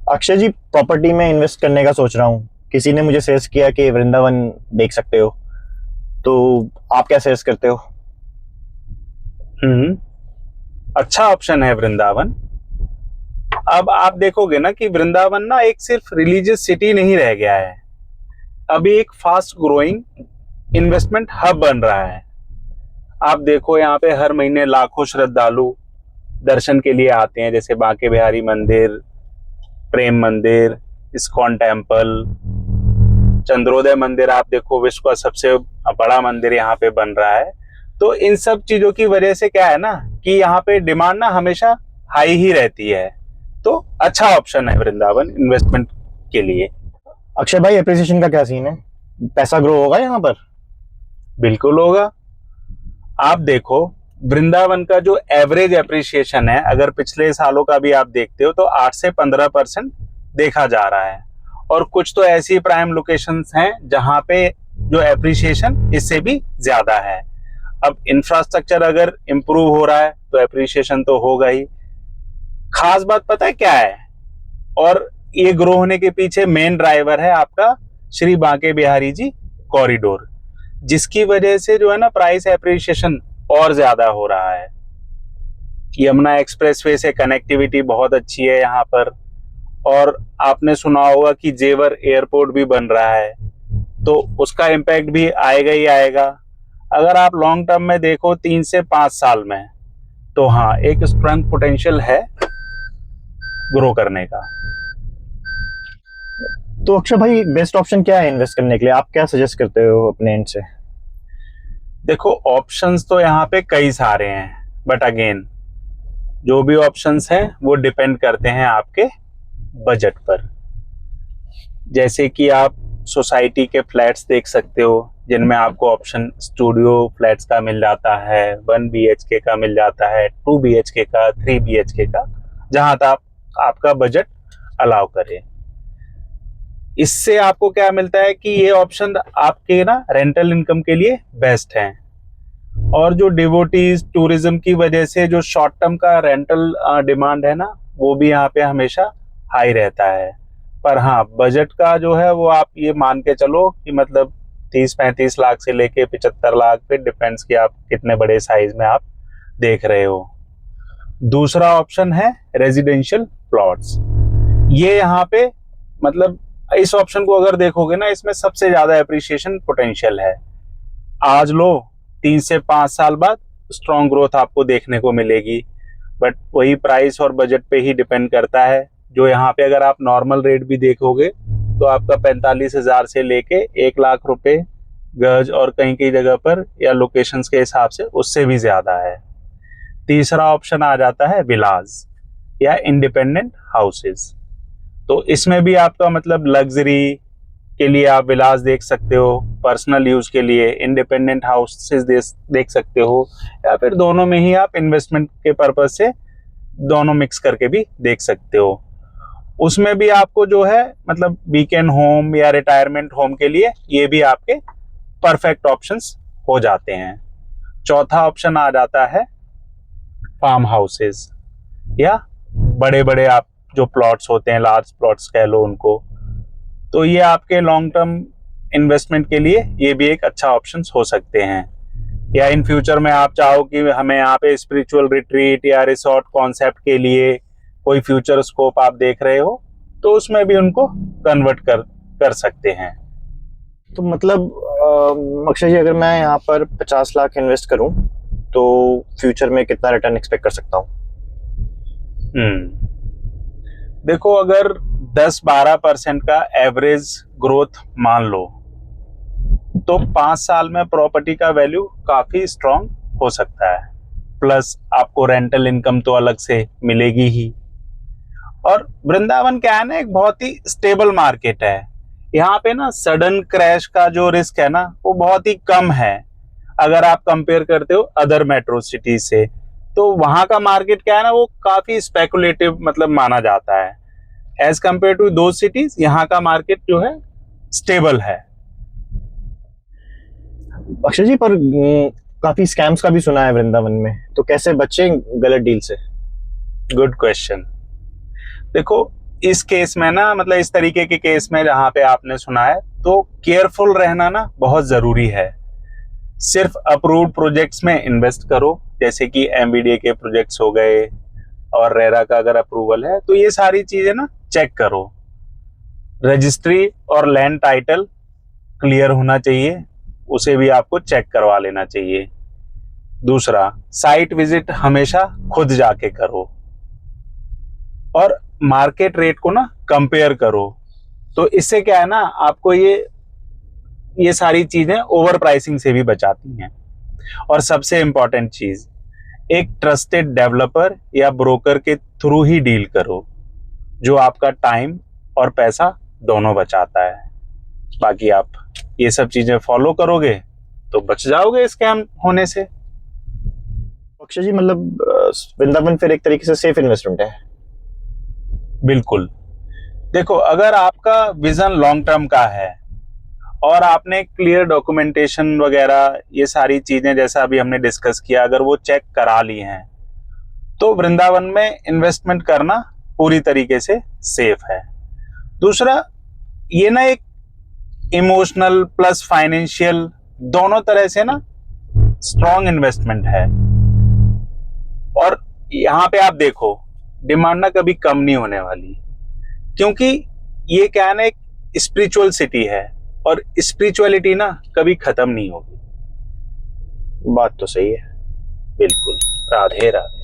अक्षय जी, property में invest करने का सोच रहा हूँ। किसी ने मुझे सजेस्ट किया कि वृंदावन देख सकते हो, तो आप क्या सजेस्ट करते हो? हम्म। अच्छा ऑप्शन है वृंदावन। अब आप देखोगे ना कि वृंदावन ना एक सिर्फ रिलीजियस सिटी नहीं रह गया है, अभी एक फास्ट ग्रोइंग इन्वेस्टमेंट हब बन रहा है। आप देखो यहाँ पे हर महीने लाखों श्रद्धालु दर्शन के लिए आते हैं, जैसे बांके बिहारी मंदिर, प्रेम मंदिर, इस्कॉन टेम्पल, चंद्रोदय मंदिर। आप देखो विश्व का सबसे बड़ा मंदिर यहाँ पे बन रहा है। तो इन सब चीजों की वजह से क्या है ना कि यहाँ पे डिमांड ना हमेशा हाई ही रहती है। तो अच्छा ऑप्शन है वृंदावन इन्वेस्टमेंट के लिए। अक्षय भाई, एप्रिसिएशन का क्या सीन है? पैसा ग्रो होगा यहाँ पर? बिल्कुल होगा। आप देखो वृंदावन का जो एवरेज एप्रिसिएशन है, अगर पिछले सालों का भी आप देखते हो तो 8 से 15% देखा जा रहा है। और कुछ तो ऐसी प्राइम लोकेशंस हैं जहां पे जो एप्रिसिएशन इससे भी ज्यादा है। अब इंफ्रास्ट्रक्चर अगर इंप्रूव हो रहा है तो एप्रिसिएशन तो होगा ही। खास बात पता है क्या है? और ये ग्रो होने के पीछे मेन ड्राइवर है आपका श्री बांके बिहारी जी कॉरिडोर, जिसकी वजह से जो है ना प्राइस एप्रिसिएशन और ज्यादा हो रहा है। यमुना एक्सप्रेसवे से कनेक्टिविटी बहुत अच्छी है यहाँ पर। और आपने सुना होगा कि जेवर एयरपोर्ट भी बन रहा है, तो उसका इम्पैक्ट भी आएगा ही आएगा। अगर आप लॉन्ग टर्म में देखो 3 से 5 साल में, तो हाँ एक स्ट्रॉन्ग पोटेंशियल है ग्रो करने का। तो अक्षय भाई, बेस्ट ऑप्शन क्या है इन्वेस्ट करने के लिए? आप क्या सजेस्ट करते हो अपने एंड से? देखो ऑप्शंस तो यहाँ पे कई सारे हैं, बट अगेन जो भी ऑप्शंस हैं वो डिपेंड करते हैं आपके बजट पर। जैसे कि आप सोसाइटी के फ्लैट्स देख सकते हो, जिनमें आपको ऑप्शन स्टूडियो फ्लैट्स का मिल जाता है, 1 BHK का मिल जाता है, 2 BHK का, 3 BHK का, जहां तक आपका बजट अलाउ करे। इससे आपको क्या मिलता है कि ये ऑप्शन आपके ना रेंटल इनकम के लिए बेस्ट हैं। और जो डिवोटीज टूरिज्म की वजह से जो शॉर्ट टर्म का रेंटल डिमांड है ना, वो भी यहाँ पे हमेशा हाई रहता है। पर हाँ बजट का जो है वो आप ये मान के चलो कि मतलब 30-35 लाख से लेके 75 लाख पे डिपेंड्स कि आप कितने बड़े साइज में आप देख रहे हो। दूसरा ऑप्शन है रेजिडेंशियल प्लॉट्स। ये यहाँ पे मतलब इस ऑप्शन को अगर देखोगे ना, इसमें सबसे ज्यादा एप्रिसिएशन पोटेंशियल है। आज लो, 3 से 5 साल बाद स्ट्रॉन्ग ग्रोथ आपको देखने को मिलेगी। बट वही प्राइस और बजट पे ही डिपेंड करता है। जो यहाँ पे अगर आप नॉर्मल रेट भी देखोगे तो आपका 45,000 से लेके 1 लाख रुपए गज, और कहीं कहीं जगह पर या लोकेशंस के हिसाब से उससे भी ज्यादा है। तीसरा ऑप्शन आ जाता है विलाज या इंडिपेंडेंट हाउसेस। तो इसमें भी आपका मतलब लग्जरी के लिए आप विलास देख सकते हो, पर्सनल यूज के लिए इंडिपेंडेंट हाउसेस देख सकते हो, या फिर दोनों में ही आप इन्वेस्टमेंट के पर्पज से दोनों मिक्स करके भी देख सकते हो। उसमें भी आपको जो है मतलब वीकेंड होम या रिटायरमेंट होम के लिए ये भी आपके परफेक्ट ऑप्शंस हो जाते हैं। चौथा ऑप्शन आ जाता है फार्म हाउसेस, या बड़े बड़े आप जो प्लॉट्स होते हैं, लार्ज प्लॉट्स कह लो उनको। तो ये आपके लॉन्ग टर्म इन्वेस्टमेंट के लिए ये भी एक अच्छा ऑप्शन हो सकते हैं। या इन फ्यूचर में आप चाहो कि हमें यहाँ पे स्पिरिचुअल रिट्रीट या रिसोर्ट कॉन्सेप्ट के लिए कोई फ्यूचर स्कोप आप देख रहे हो, तो उसमें भी उनको कन्वर्ट कर सकते हैं। तो मतलब अक्षय जी, अगर मैं यहाँ पर 50 लाख इन्वेस्ट करूँ तो फ्यूचर में कितना रिटर्न एक्सपेक्ट कर सकता हूँ? देखो अगर 10-12% का एवरेज ग्रोथ मान लो, तो 5 साल में प्रॉपर्टी का वैल्यू काफी स्ट्रांग हो सकता है। प्लस आपको रेंटल इनकम तो अलग से मिलेगी ही। और वृंदावन क्या है ना, एक बहुत ही स्टेबल मार्केट है। यहाँ पे ना सडन क्रैश का जो रिस्क है ना वो बहुत ही कम है, अगर आप कंपेयर करते हो अदर मेट्रो सिटी से। तो वहां का मार्केट क्या है ना, वो काफी स्पेकुलेटिव मतलब माना जाता है। एज कंपेयर टू दो सिटीज, यहाँ का मार्केट जो है स्टेबल है। अक्षय जी, पर काफी स्कैम्स का भी सुना है वृंदावन में, तो कैसे बचे गलत डील से? Good question. देखो इस केस में ना, मतलब इस तरीके के केस में जहां पे आपने सुना है, तो केयरफुल रहना ना बहुत जरूरी है। सिर्फ अप्रूव्ड प्रोजेक्ट्स में इन्वेस्ट करो, जैसे कि एमबीडीए के प्रोजेक्ट्स हो गए, और रेरा का अगर अप्रूवल है तो ये सारी चीजें ना चेक करो। रजिस्ट्री और लैंड टाइटल क्लियर होना चाहिए, उसे भी आपको चेक करवा लेना चाहिए। दूसरा, साइट विजिट हमेशा खुद जाके करो, और मार्केट रेट को ना कंपेयर करो। तो इससे क्या है ना, आपको ये सारी चीजें ओवर प्राइसिंग से भी बचाती हैं। और सबसे इंपॉर्टेंट चीज, एक ट्रस्टेड डेवलपर या ब्रोकर के थ्रू ही डील करो, जो आपका टाइम और पैसा दोनों बचाता है। बाकी आप ये सब चीजें फॉलो करोगे तो बच जाओगे स्कैम होने से। अक्षय जी, मतलब वृंदावन फिर एक तरीके से सेफ इन्वेस्टमेंट है। बिल्कुल। देखो, अगर आपका विजन लॉन्ग टर्म का है और आपने क्लियर डॉक्यूमेंटेशन वगैरह ये सारी चीजें जैसा अभी हमने डिस्कस किया, अगर वो चेक करा ली हैं, तो वृंदावन में इन्वेस्टमेंट करना पूरी तरीके से सेफ है। दूसरा, ये ना एक इमोशनल प्लस फाइनेंशियल दोनों तरह से ना स्ट्रॉन्ग इन्वेस्टमेंट है। और यहां पे आप देखो, डिमांड ना कभी कम नहीं होने वाली, क्योंकि ये क्या है ना, एक स्पिरिचुअल सिटी है, और स्पिरिचुअलिटी ना कभी खत्म नहीं होगी। बात तो सही है। बिल्कुल। राधे राधे।